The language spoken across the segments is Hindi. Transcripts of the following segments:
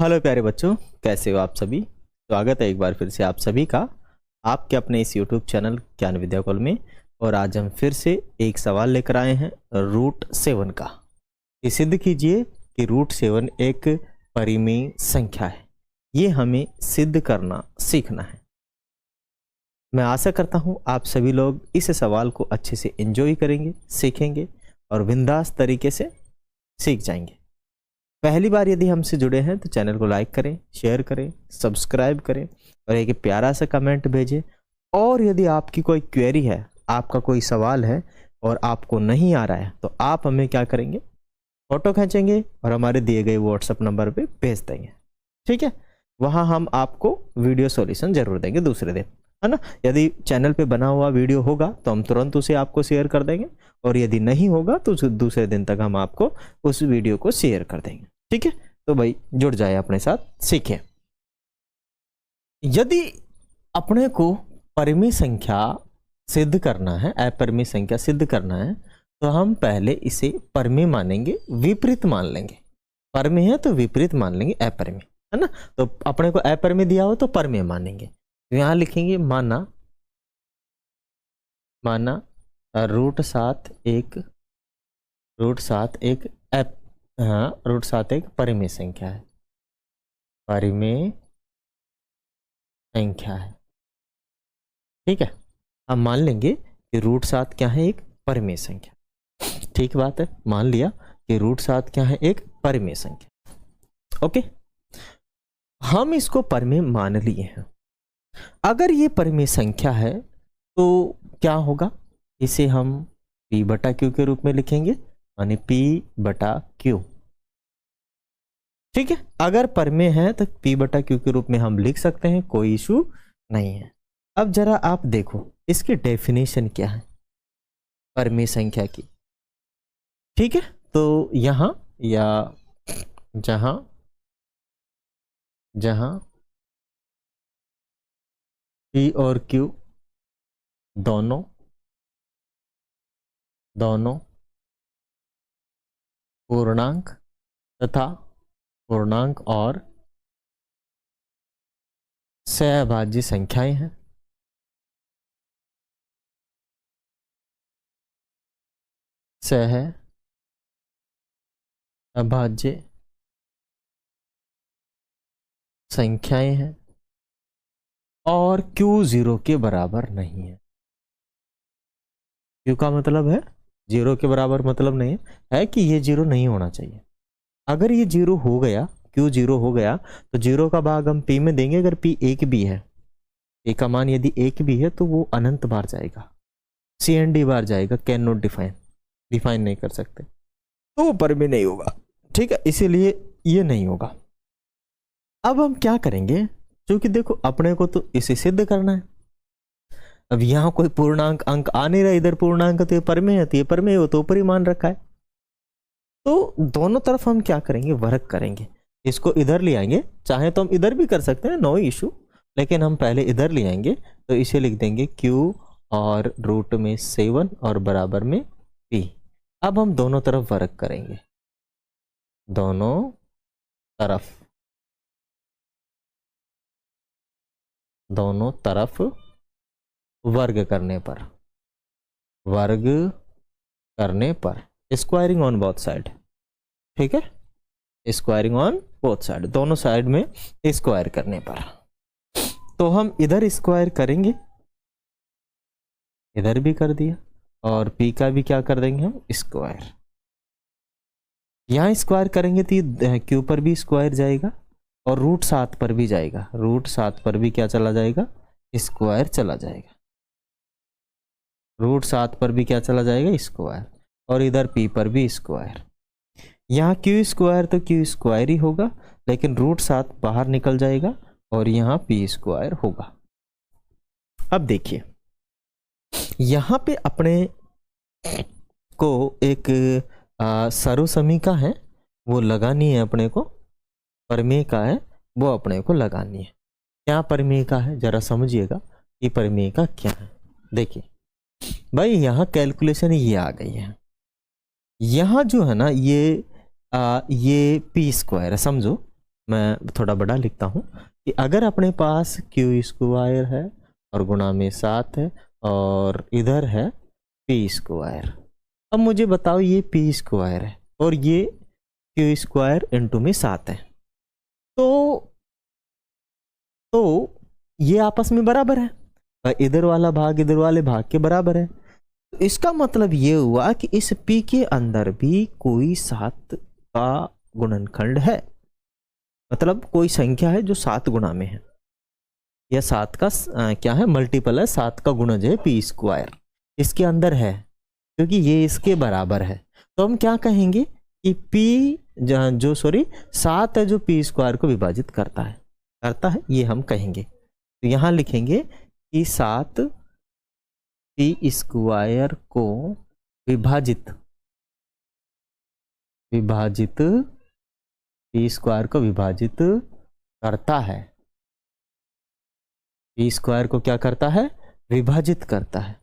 हेलो प्यारे बच्चों, कैसे हो आप सभी। स्वागत है एक बार फिर से आप सभी का आपके अपने इस यूट्यूब चैनल ज्ञान विद्याकुल में। और आज हम फिर से एक सवाल लेकर आए हैं रूट 7 का। ये सिद्ध कीजिए कि रूट 7 एक परिमेय संख्या है। ये हमें सिद्ध करना सीखना है। मैं आशा करता हूँ आप सभी लोग इस सवाल को अच्छे से एंजॉय करेंगे, सीखेंगे और बिंदास तरीके से सीख जाएंगे। पहली बार यदि हमसे जुड़े हैं तो चैनल को लाइक करें, शेयर करें, सब्सक्राइब करें और एक प्यारा सा कमेंट भेजें। और यदि आपकी कोई क्वेरी है, आपका कोई सवाल है और आपको नहीं आ रहा है तो आप हमें क्या करेंगे, फोटो खींचेंगे और हमारे दिए गए व्हाट्सएप नंबर पे भेज देंगे। ठीक है, वहाँ हम आपको वीडियो सॉल्यूशन जरूर देंगे दूसरे दिन, है ना। यदि चैनल पे बना हुआ वीडियो होगा तो हम तुरंत उसे आपको शेयर कर देंगे और यदि नहीं होगा तो दूसरे दिन तक हम आपको उस वीडियो को शेयर कर देंगे। ठीक है, तो भाई जुड़ जाए अपने साथ, सीखें। यदि अपने को परिमेय संख्या सिद्ध करना है, अपरिमेय संख्या सिद्ध करना है तो हम पहले इसे परिमेय मानेंगे, विपरीत मान लेंगे। परिमेय है तो विपरीत मान लेंगे अपरिमेय, है ना। तो अपने को अपरिमेय दिया हो तो परिमेय मानेंगे। तो यहां लिखेंगे माना रूट 7 एक रूट 7 एक परिमेय संख्या है। परिमेय संख्या है, ठीक है। हम मान लेंगे कि रूट 7 क्या है, एक परिमेय संख्या। ठीक बात है, मान लिया कि रूट 7 क्या है, एक परिमेय संख्या। ओके, हम इसको परिमेय मान लिए हैं। अगर ये परिमेय संख्या है तो क्या होगा, इसे हम p बटा क्यू के रूप में लिखेंगे, यानी p बटा क्यू। ठीक है, अगर परिमेय है तो p बटा क्यू के रूप में हम लिख सकते हैं, कोई इशू नहीं है। अब जरा आप देखो इसकी डेफिनेशन क्या है परिमेय संख्या की। ठीक है, तो यहां या जहां p और q दोनों पूर्णांक तथा पूर्णांक और सहभाज्य संख्याएं हैं। सहभाज्य संख्याएं हैं और q 0 के बराबर नहीं है। q का मतलब है 0 के बराबर, मतलब नहीं है कि ये 0 नहीं होना चाहिए। अगर ये 0 हो गया, q 0 हो गया तो 0 का भाग हम p में देंगे। अगर p एक भी है, a का मान यदि एक भी है तो वो अनंत बार जाएगा, CND बार जाएगा, कैन नॉट डिफाइन नहीं कर सकते, तो वो परिमेय नहीं होगा। ठीक है, इसीलिए ये नहीं होगा। अब हम क्या करेंगे, क्योंकि देखो अपने को तो इसे सिद्ध करना है। अब यहाँ कोई पूर्णांक अंक आ नहीं रहा, इधर पूर्णांक तो ये परिमेय है, तो ये परिमेय हो तो ऊपर ही मान रखा है। तो दोनों तरफ हम क्या करेंगे, वर्ग करेंगे। इसको इधर ले आएंगे, चाहे तो हम इधर भी कर सकते हैं, नो इशू, लेकिन हम पहले इधर ले आएंगे। तो इसे लिख देंगे q और रूट में 7 और बराबर में p। अब हम दोनों तरफ वर्ग करेंगे, दोनों तरफ वर्ग करने पर स्क्वायरिंग ऑन बोथ साइड। ठीक है, स्क्वायरिंग ऑन बोथ साइड, दोनों साइड में स्क्वायर करने पर। तो हम इधर स्क्वायर करेंगे, इधर भी कर दिया, और p का भी क्या कर देंगे हम, स्क्वायर। यहां स्क्वायर करेंगे तो q पर भी स्क्वायर जाएगा और रूट 7 पर भी जाएगा। रूट 7 पर भी क्या चला जाएगा, स्क्वायर चला जाएगा। रूट 7 पर भी क्या चला जाएगा, स्क्वायर। और इधर p पर भी स्क्वायर। यहाँ q स्क्वायर तो q स्क्वायर ही होगा, लेकिन रूट 7 बाहर निकल जाएगा और यहाँ p स्क्वायर होगा। अब देखिए यहाँ पे अपने को एक सर्वसमीका है, वो लगानी है अपने को। परिमेय का है, वो अपने को लगानी है। क्या परिमेय का है, जरा समझिएगा कि परिमेय का क्या है। देखिए भाई, यहाँ कैलकुलेशन ये आ गई है। यहाँ जो है ना ये p स्क्वायर है, समझो मैं थोड़ा बड़ा लिखता हूँ कि अगर अपने पास क्यू स्क्वायर है और गुणा में 7 है और इधर है पी स्क्वायर, अब मुझे बताओ ये पी स्क्वायर है और ये क्यू स्क्वायर इंटू में 7 है, तो ये आपस में बराबर है, इधर वाला भाग इधर वाले भाग के बराबर है। तो इसका मतलब ये हुआ कि इस P के अंदर भी कोई 7 का गुणनखंड है, मतलब कोई संख्या है जो 7 गुणा में है, या 7 का क्या है, मल्टीपल है, 7 का गुणज है पी स्क्वायर, इसके अंदर है क्योंकि ये इसके बराबर है। तो हम क्या कहेंगे कि P जो 7 है जो पी स्क्वायर को विभाजित करता है, ये हम कहेंगे। तो यहां लिखेंगे कि 7 पी स्क्वायर को विभाजित पी स्क्वायर को विभाजित करता है, पी स्क्वायर को क्या करता है, विभाजित करता है।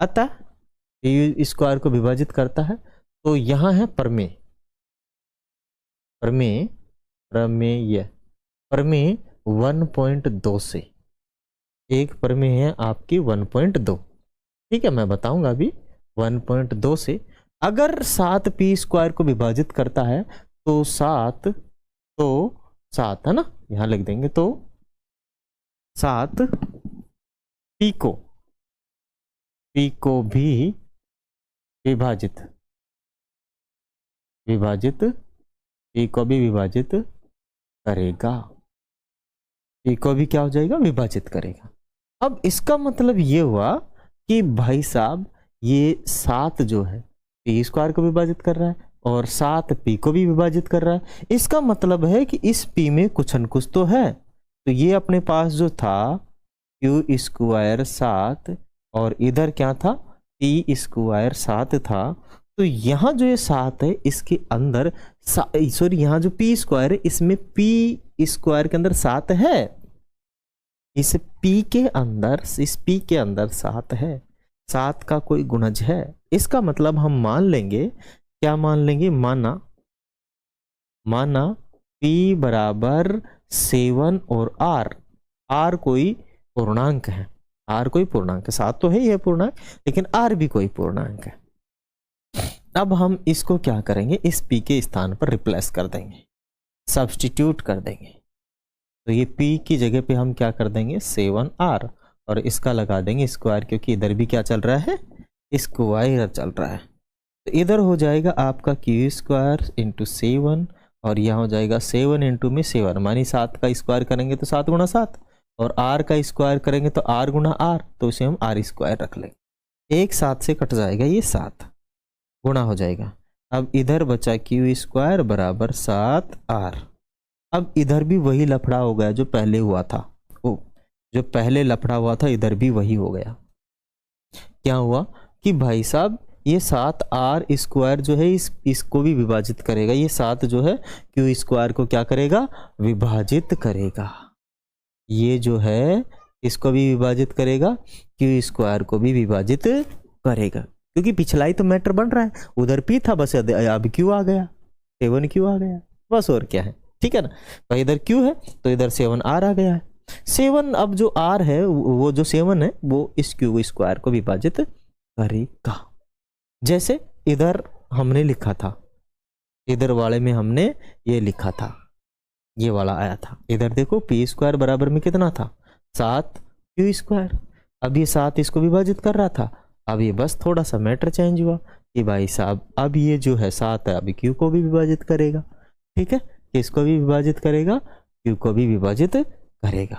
अतः पी स्क्वायर को विभाजित करता है, तो यहां है प्रमेय 1.2 से, एक प्रमेय है आपकी 1.2, ठीक है, मैं बताऊंगा अभी। 1.2 से अगर 7 पी स्क्वायर को विभाजित करता है तो 7 है ना, यहां लिख देंगे, तो 7 पी को भी विभाजित पी को भी विभाजित करेगा, पी को भी क्या हो जाएगा, विभाजित करेगा। अब इसका मतलब ये हुआ कि भाई साहब ये 7 जो है पी स्क्वायर को विभाजित कर रहा है और 7 पी को भी विभाजित कर रहा है, इसका मतलब है कि इस पी में कुछ न कुछ तो है। तो ये अपने पास जो था क्यू स्क्वायर 7 और इधर क्या था, पी स्क्वायर 7 था, तो यहाँ जो ये 7 है इसके अंदर यहाँ जो पी स्क्वायर है इसमें पी स्क्वायर के अंदर 7 है, इस पी के अंदर 7 है, 7 का कोई गुणज है। इसका मतलब हम मान लेंगे, क्या मान लेंगे, माना पी बराबर 7 और आर कोई पूर्णांक है, 7 तो है ही है पूर्णांक, लेकिन आर भी कोई पूर्णांक है। अब हम इसको क्या करेंगे, इस पी के स्थान पर रिप्लेस कर देंगे, सब्स्टिट्यूट कर देंगे। तो ये P की जगह पे हम क्या कर देंगे 7R और इसका लगा देंगे स्क्वायर, क्योंकि इधर भी क्या चल रहा है, स्क्वायर चल रहा है। तो इधर हो जाएगा आपका क्यू स्क्वायर इंटू 7 और यहाँ हो जाएगा 7 इंटू में 7, मानी 7 का स्क्वायर करेंगे तो 7 गुणा 7 और R का स्क्वायर करेंगे तो R गुणा R, तो इसे हम R स्क्वायर रख लेंगे। एक 7 से कट जाएगा, ये 7 गुणा हो जाएगा। अब इधर बचा क्यू स्क्वायर बराबर 7R। अब इधर भी वही लफड़ा हो गया जो पहले हुआ था, जो पहले लफड़ा हुआ था इधर भी वही हो गया। क्या हुआ कि भाई साहब ये 7R स्क्वायर जो है इसको भी विभाजित करेगा, ये 7 जो है क्यू स्क्वायर को क्या करेगा, विभाजित करेगा। ये जो है इसको भी विभाजित करेगा, क्यू स्क्वायर को भी विभाजित करेगा, क्योंकि पिछला ही तो मैटर बन रहा है, उधर पी था बस अब क्यू आ गया, 7 क्यू आ गया, बस और क्या है, ठीक है ना। भाई इधर क्यू है तो इधर 7R आ गया है। 7 अब जो R है वो जो 7 है वो इस क्यू स्क्वायर को विभाजित करेगा। जैसे इधर हमने लिखा था, इधर वाले में हमने ये लिखा था, ये वाला आया था, इधर देखो पी स्क्वायर बराबर में कितना था 7 क्यू स्क्वायर। अब ये 7 इसको विभाजित कर रहा था, अब ये बस थोड़ा सा मैटर चेंज हुआ कि भाई साहब अब ये जो है 7 है अभी क्यू को भी विभाजित करेगा, ठीक है, इसको भी विभाजित करेगा, क्यू को भी विभाजित करेगा।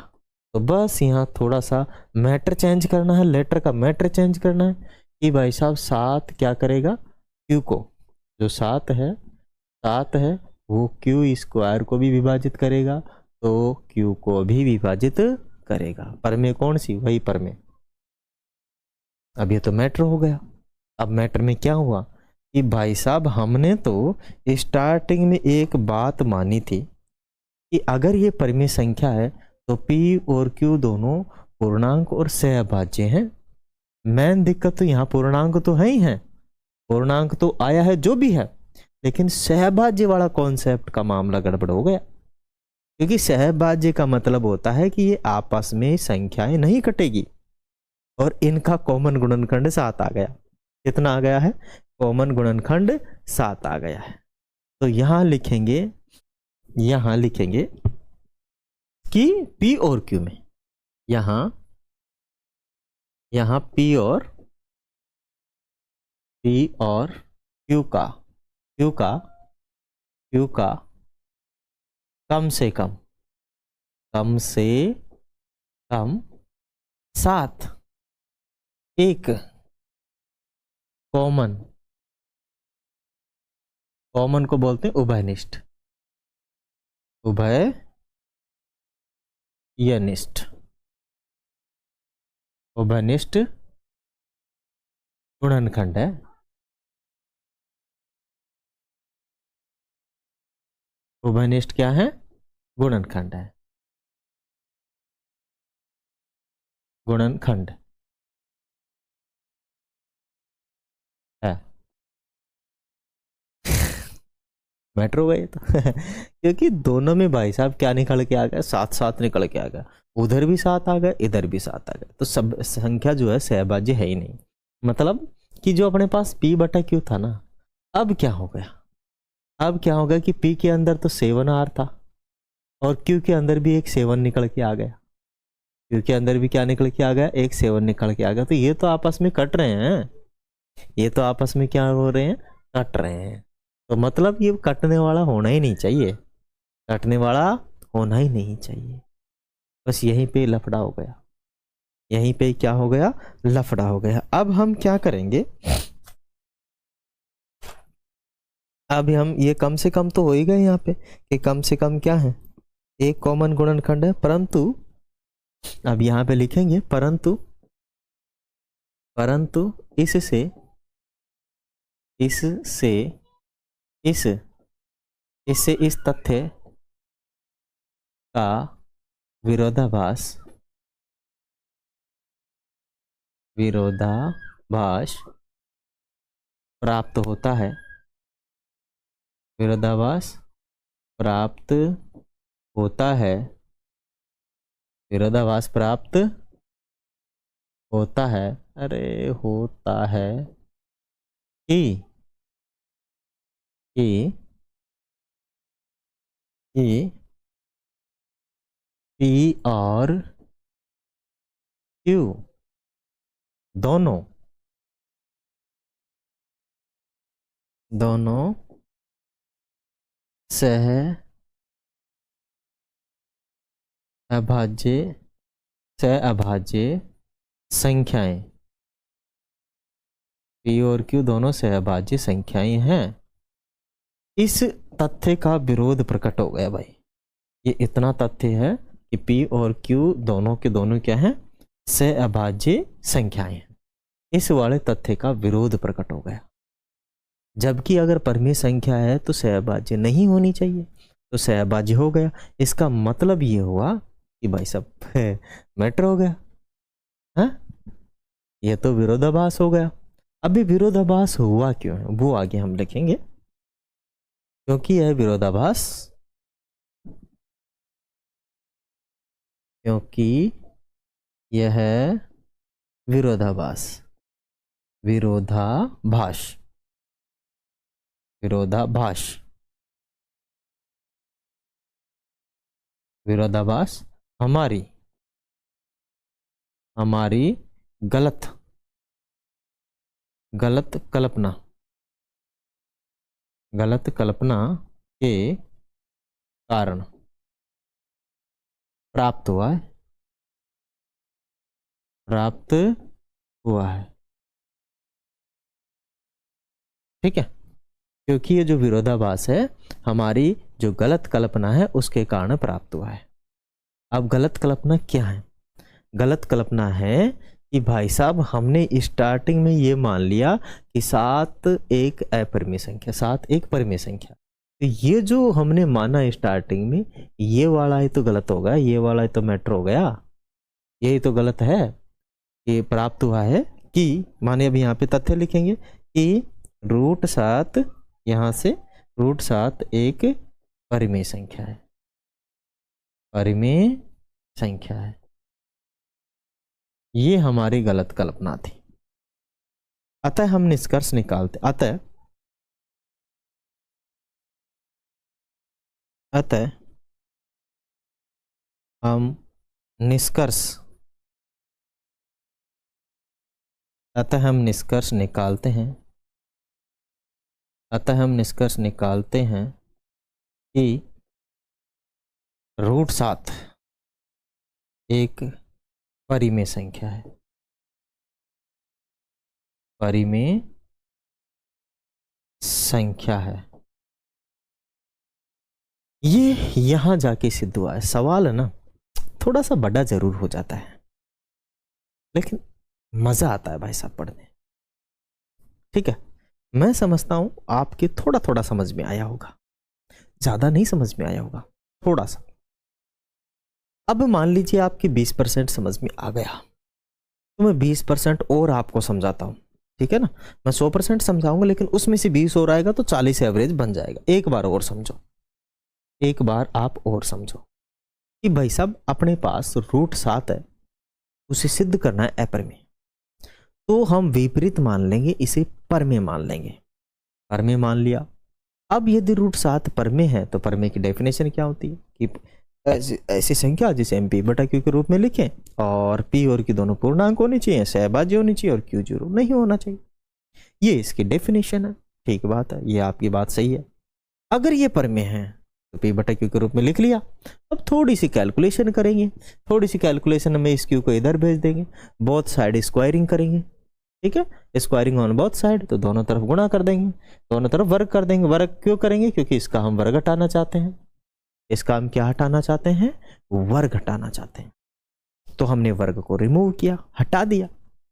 तो बस यहाँ थोड़ा सा मैटर चेंज करना है, लेटर का मैटर चेंज करना है कि भाई साहब 7 क्या करेगा, क्यू को, जो 7 है वो क्यू स्क्वायर को भी विभाजित करेगा, तो क्यू को भी विभाजित करेगा। प्रमेय कौन सी, वही प्रमेय। अब ये तो मैटर हो गया। अब मैटर में क्या हुआ कि भाई साहब हमने तो स्टार्टिंग में एक बात मानी थी कि अगर ये परिमेय संख्या है तो P और Q दोनों पूर्णांक और सहभाज्य हैं। मेन दिक्कत तो यहाँ पूर्णांक तो है ही है, पूर्णांक तो आया है जो भी है, लेकिन सहभाज्य वाला कॉन्सेप्ट का मामला गड़बड़ हो गया। क्योंकि सहभाज्य का मतलब होता है कि ये आपस में संख्याएं नहीं कटेगी और इनका कॉमन गुणनखंड 7 आ गया। कितना आ गया है? कॉमन गुणनखंड 7 आ गया है। तो यहां लिखेंगे कि P और Q में, यहां P और Q का कम से कम 7 एक कॉमन को बोलते हैं उभयनिष्ठ गुणनखंड है। उभयनिष्ठ क्या है? गुणनखंड है, गुणनखंड है। मेट्रो गए तो क्योंकि दोनों में भाई साहब क्या निकल के आ गया? 7 निकल के आ गया। उधर भी 7 आ गया, इधर भी 7 आ गया, तो सब संख्या जो है सहभाज्य है ही नहीं। मतलब कि जो अपने पास P/Q था ना, अब क्या हो गया? कि P के अंदर तो 7R था और Q के अंदर भी एक 7 निकल के आ गया। Q के अंदर भी क्या निकल के आ गया? एक 7 निकल के आ गया। तो ये तो आपस में कट रहे हैं, ये तो आपस में क्या हो रहे हैं? कट रहे हैं। तो मतलब ये कटने वाला होना ही नहीं चाहिए, कटने वाला होना ही नहीं चाहिए। बस यहीं पे लफड़ा हो गया, यहीं पे क्या हो गया? लफड़ा हो गया। अब हम क्या करेंगे? अब हम ये कम से कम तो हो ही गए यहाँ पे कि कम से कम क्या है? एक कॉमन गुणनखंड है, परंतु अब यहाँ पे लिखेंगे परंतु इससे इस तथ्य का विरोधाभास प्राप्त होता है, विरोधाभास प्राप्त होता है अरे होता है कि P और Q दोनों अभाज्य संख्याएं, P और Q दोनों सहअभाज्य संख्याएं हैं। इस तथ्य का विरोध प्रकट हो गया भाई। ये इतना तथ्य है कि P और Q दोनों के दोनों क्या हैं? सहअभाज्य संख्याएं हैं। इस वाले तथ्य का विरोध प्रकट हो गया। जबकि अगर परिमेय संख्या है तो सहअभाज्य नहीं होनी चाहिए, तो सहअभाज्य हो गया। इसका मतलब ये हुआ कि भाई साहब मैटर हो गया है? ये तो विरोधाभास हो गया। अभी विरोधाभास हुआ क्यों है वो आगे हम लिखेंगे, क्योंकि यह विरोधाभास विरोधाभास हमारी गलत कल्पना के कारण प्राप्त हुआ है। ठीक है, क्योंकि ये जो विरोधाभास है हमारी जो गलत कल्पना है उसके कारण प्राप्त हुआ है। अब गलत कल्पना क्या है? गलत कल्पना है कि भाई साहब हमने स्टार्टिंग में ये मान लिया कि 7 एक अपरिमेय संख्या, 7 एक परिमेय संख्या। तो ये जो हमने माना स्टार्टिंग में, ये वाला ही तो गलत हो गया, ये वाला ही तो मैटर हो गया। यही तो गलत है। ये प्राप्त हुआ है कि माने अब यहाँ पे तथ्य लिखेंगे कि √7, यहाँ से √7 एक परिमेय संख्या है। परिमेय संख्या है। ये हमारी गलत कल्पना थी। अतः हम निष्कर्ष निकालते, अतः हम निष्कर्ष निकालते हैं, कि √7 एक परिमेय संख्या है। परिमेय संख्या है। ये यहां जाके सिद्ध हुआ है। सवाल है ना, थोड़ा सा बड़ा जरूर हो जाता है, लेकिन मजा आता है भाई साहब पढ़ने। ठीक है, मैं समझता हूं आपके थोड़ा थोड़ा समझ में आया होगा, ज्यादा नहीं समझ में आया होगा, थोड़ा सा। अब मान लीजिए आपकी 20% समझ में आ गया, तो मैं 20% और आपको समझाता हूं। ठीक है ना, मैं 100% समझाऊंगा, लेकिन उसमें से 20 और आएगा तो 40 एवरेज बन जाएगा। एक बार और समझो, एक बार आप और समझो कि भाई साहब अपने पास √7 है, उसे सिद्ध करना है अपरिमेय। तो हम विपरीत मान लेंगे, इसे परमेय मान लेंगे। परमेय मान लिया। अब यदि √7 परमेय है तो परमेय की डेफिनेशन क्या होती है कि ऐसी संख्या जिसे MP बटा Q के रूप में लिखें और P और Q दोनों पूर्णांक होनी चाहिए, सहभाज्य होनी चाहिए और Q 0 नहीं होना चाहिए। ये इसकी डेफिनेशन है। ठीक बात है, ये आपकी बात सही है। अगर ये परमेय है तो P बटा Q के रूप में लिख लिया। अब थोड़ी सी कैलकुलेशन करेंगे, थोड़ी सी कैलकुलेशन में इस Q को इधर भेज देंगे, बोथ साइड स्क्वायरिंग करेंगे। ठीक है, स्क्वायरिंग ऑन बोथ साइड, तो दोनों तरफ गुणा कर देंगे, दोनों तरफ वर्ग कर देंगे। वर्ग क्यों करेंगे? क्योंकि इसका हम वर्ग हटाना चाहते हैं। इसका हम क्या हटाना चाहते हैं? वर्ग हटाना चाहते हैं। तो हमने वर्ग को रिमूव किया, हटा दिया।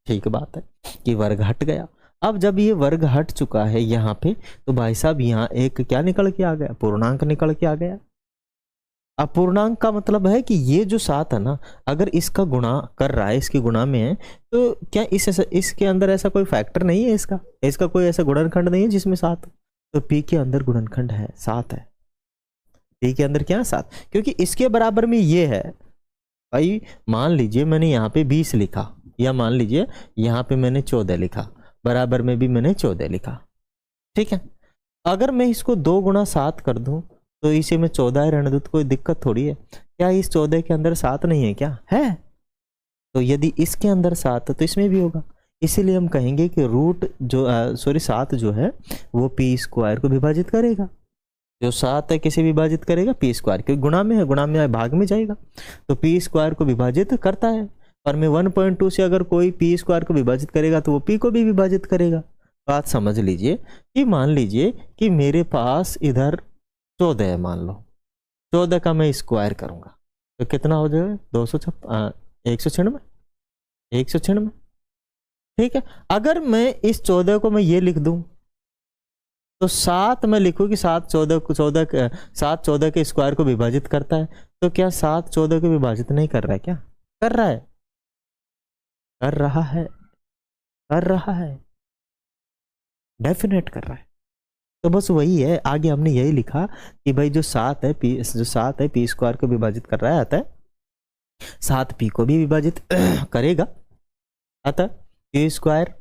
ठीक बात है कि वर्ग हट गया। अब जब ये वर्ग हट चुका है यहाँ पे, तो भाई साहब यहाँ एक क्या निकल के आ गया? पूर्णांक निकल के आ गया। अपूर्णांक का मतलब है कि ये जो 7 है ना, अगर इसका गुणा कर रहा है, इसकी गुणा में है, तो क्या इसके अंदर ऐसा कोई फैक्टर नहीं है? इसका कोई ऐसा गुणनखंड नहीं है जिसमें 7? तो P के अंदर गुणनखंड है, 7 है। P के अंदर क्या है? 7। क्योंकि इसके बराबर में ये है भाई। मान लीजिए मैंने यहाँ पे 20 लिखा, या मान लीजिए यहाँ पे मैंने 14 लिखा, बराबर में भी मैंने 14 लिखा। ठीक है, अगर मैं इसको 2 गुणा 7 कर दूं तो इसे मैं 14 रहने दूं तो कोई दिक्कत थोड़ी है। क्या इस 14 के अंदर 7 नहीं है? क्या है? तो यदि इसके अंदर 7 है तो इसमें भी होगा। इसीलिए हम कहेंगे कि 7 जो है वो P² को विभाजित करेगा। जो 7 है किसे विभाजित करेगा? P², क्योंकि गुणा में है, गुणा में भाग में जाएगा, तो P² को विभाजित करता है। और मैं 1.2 से अगर कोई P² को विभाजित करेगा तो वो P को भी विभाजित करेगा। बात समझ लीजिए कि मान लीजिए कि मेरे पास इधर 14 है, मान लो 14 का मैं स्क्वायर करूंगा तो कितना हो जाएगा? 196। ठीक है, अगर मैं इस 14 को मैं ये लिख दूं तो 7 मैं लिखूं कि 7 14 के स्क्वायर को विभाजित करता है। तो क्या 7 14 को विभाजित नहीं कर रहा है? क्या कर रहा है? कर रहा है, कर रहा है, डेफिनेट कर रहा है। तो बस वही है, आगे हमने यही लिखा कि भाई जो 7 है P² को विभाजित कर रहा है, अतः 7 P को भी विभाजित करेगा, अतः Q²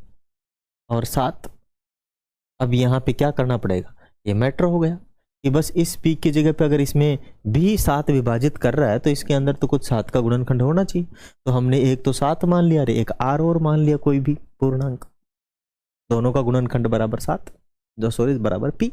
और 7। अब यहाँ पे क्या करना पड़ेगा? ये मैटर हो गया कि बस इस P की जगह पे अगर इसमें भी 7 विभाजित कर रहा है तो इसके अंदर तो कुछ 7 का गुणनखंड होना चाहिए। तो हमने एक तो 7 मान लिया, एक R और मान लिया, कोई भी पूर्णांक, दोनों का गुणनखंड बराबर 7, बराबर P।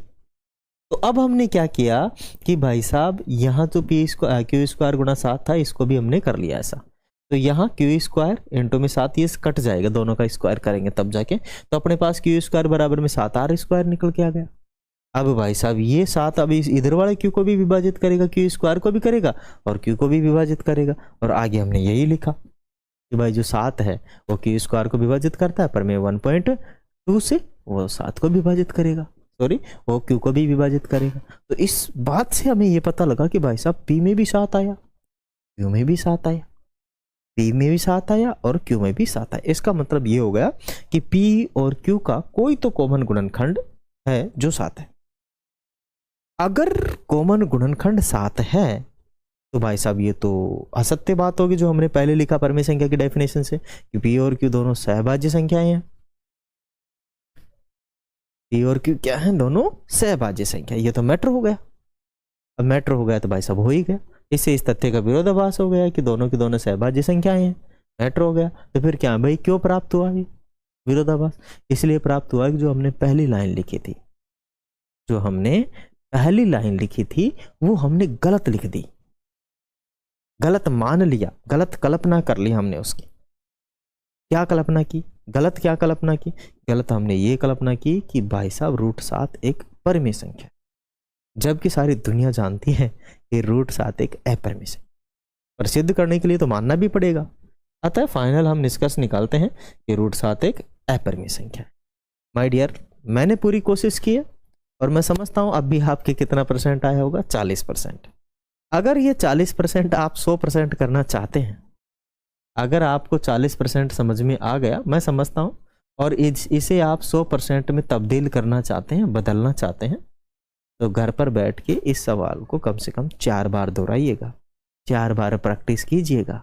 तो अब हमने क्या किया कि भाई साहब यहाँ तो Q² गुणा 7 था, इसको भी हमने कर लिया ऐसा। तो यहाँ Q² इंटू में 7 ये कट जाएगा, दोनों का स्क्वायर करेंगे तब जाके, तो अपने पास Q² बराबर में 7R² निकल के आ गया। अब भाई साहब ये 7 अभी इधर वाले Q को भी विभाजित करेगा, Q² को भी करेगा और Q को भी विभाजित करेगा। और आगे हमने यही लिखा कि भाई जो 7 है वो Q² को विभाजित करता है, पर मैं 1.2 से वो 7 को विभाजित करेगा, वो Q को भी विभाजित करेगा। तो इस बात से हमें ये पता लगा कि भाई साहब P में भी 7 आया, Q में भी 7 आया, P में भी 7 आया और Q में भी 7 आया। इसका मतलब ये हो गया कि P और Q का कोई तो कॉमन गुणनखंड है जो 7 है। अगर कॉमन गुणनखंड 7 है तो भाई साहब ये तो असत्य बात होगी जो हमने पहले लिखा परिमेय संख्या की डेफिनेशन से कि पी और क्यू दोनों सहभाज्य संख्याएं हैं। पी और क्यू क्या है? दोनों सहभाज्य संख्या। ये तो मैटर हो गया। अब मैटर हो गया तो भाई साहब हो ही गया। इससे इस तथ्य का विरोधाभास हो गया कि दोनों की दोनों सहभाज्य संख्याएं हैं। मैटर हो गया। तो फिर क्या भाई क्यों प्राप्त हुआ ये विरोधाभास? इसलिए प्राप्त हुआ कि जो हमने पहली लाइन लिखी थी, जो हमने पहली लाइन लिखी थी वो हमने गलत लिख दी, गलत मान लिया, गलत कल्पना कर ली हमने उसकी। क्या कल्पना की? गलत क्या कल्पना की? गलत हमने ये कल्पना की कि भाई साहब √7 एक परिमेय संख्या, जबकि सारी दुनिया जानती है कि √7 एक अपरिमेय संख्या। पर सिद्ध करने के लिए तो मानना भी पड़ेगा। अतः फाइनल हम निष्कर्ष निकालते हैं कि √7 एक अपरिमेय संख्या है। माय डियर, मैंने पूरी कोशिश की है और मैं समझता हूं अब भी आपके कितना परसेंट आया होगा? 40%। अगर ये 40% आप 100% करना चाहते हैं, अगर आपको 40% समझ में आ गया, मैं समझता हूं, और इसे आप 100% में तब्दील करना चाहते हैं, बदलना चाहते हैं, तो घर पर बैठ के इस सवाल को कम से कम 4 बार दोहराइएगा, 4 बार प्रैक्टिस कीजिएगा।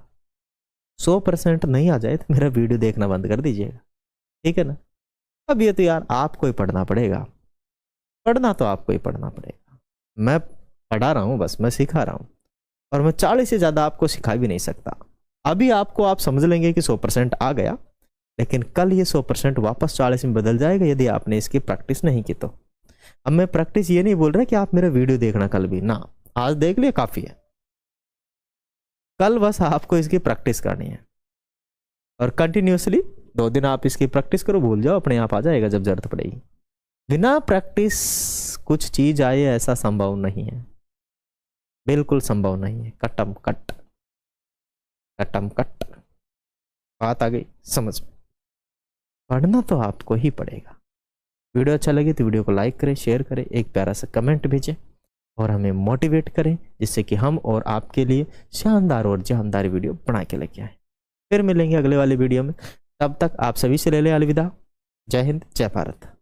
100% नहीं आ जाए तो मेरा वीडियो देखना बंद कर दीजिएगा, ठीक है ना? अब ये तो यार आपको ही पढ़ना पड़ेगा, पढ़ना तो आपको ही पढ़ना पड़ेगा। मैं पढ़ा रहा हूँ, बस मैं सिखा रहा हूँ, और मैं 40 से ज़्यादा आपको सिखा भी नहीं सकता। अभी आपको आप समझ लेंगे कि 100% आ गया, लेकिन कल ये 100% वापस 40 में बदल जाएगा यदि आपने इसकी प्रैक्टिस नहीं की तो। अब मैं प्रैक्टिस ये नहीं बोल रहा कि आप मेरा वीडियो देखना कल भी ना, आज देख लिया काफ़ी है, कल बस आपको इसकी प्रैक्टिस करनी है, और कंटिन्यूसली 2 दिन आप इसकी प्रैक्टिस करो, भूल जाओ, अपने आप आ जाएगा जब जरूरत पड़ेगी। बिना प्रैक्टिस कुछ चीज आए ऐसा संभव नहीं है, बिल्कुल संभव नहीं है। कटम कट, कटम कट, बात आ गई समझ में? पढ़ना तो आपको ही पड़ेगा। वीडियो अच्छा लगे तो वीडियो को लाइक करें, शेयर करें, एक प्यारा सा कमेंट भेजें और हमें मोटिवेट करें, जिससे कि हम और आपके लिए शानदार और जानदार वीडियो बना के लेके आए। फिर मिलेंगे अगले वाले वीडियो में, तब तक आप सभी से ले लें अलविदा। जय हिंद, जय भारत।